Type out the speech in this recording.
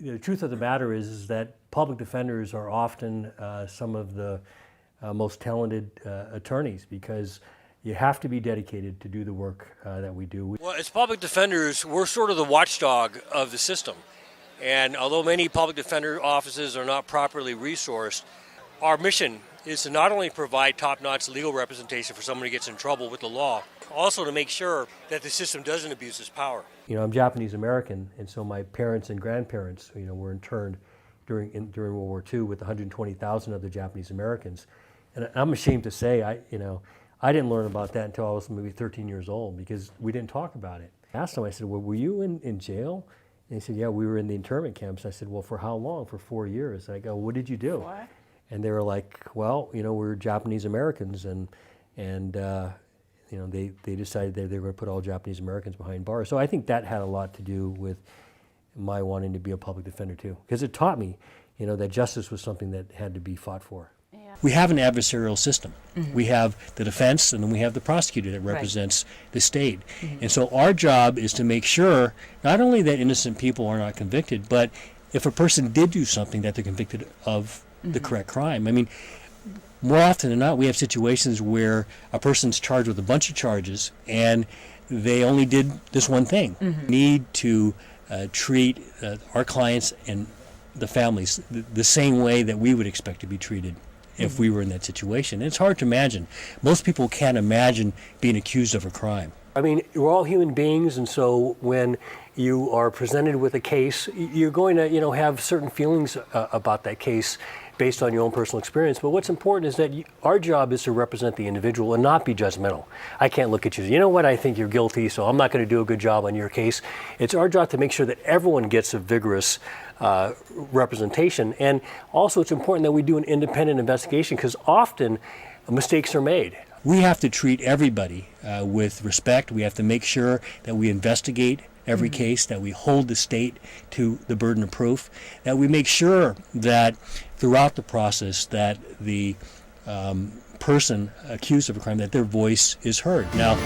The truth of the matter is that public defenders are often some of the most talented attorneys, because you have to be dedicated to do the work that we do. Well, as public defenders, we're sort of the watchdog of the system. And although many public defender offices are not properly resourced, our mission is to not only provide top-notch legal representation for someone who gets in trouble with the law, also to make sure that the system doesn't abuse its power. I'm Japanese American, and so my parents and grandparents, were interned during World War II with 120,000 other Japanese Americans. And I'm ashamed to say, I didn't learn about that until I was maybe 13 years old, because we didn't talk about it. I asked them, I said, well, were you in jail? And they said, yeah, we were in the internment camps. I said, well, for how long? For 4 years. And I go, what did you do? What? And they were like, well, we're Japanese Americans, and they decided that they were going to put all Japanese Americans behind bars. So I think that had a lot to do with my wanting to be a public defender too, because it taught me, that justice was something that had to be fought for. Yeah. We have an adversarial system. Mm-hmm. We have the defense, and then we have the prosecutor that represents the state. Mm-hmm. And so our job is to make sure not only that innocent people are not convicted, but if a person did do something, that they're convicted of the correct crime. I mean, more often than not, we have situations where a person's charged with a bunch of charges and they only did this one thing. Mm-hmm. We need to treat our clients and the families the same way that we would expect to be treated if we were in that situation. And it's hard to imagine. Most people can't imagine being accused of a crime. I mean, we're all human beings, and so when you are presented with a case, you're going to, have certain feelings about that case based on your own personal experience. But what's important is that our job is to represent the individual and not be judgmental. I can't look at you, you know what, I think you're guilty, so I'm not going to do a good job on your case. It's our job to make sure that everyone gets a vigorous representation. And also it's important that we do an independent investigation, because often mistakes are made. We have to treat everybody with respect. We have to make sure that we investigate every case, that we hold the state to the burden of proof, that we make sure that throughout the process that the person accused of a crime, that their voice is heard. Now,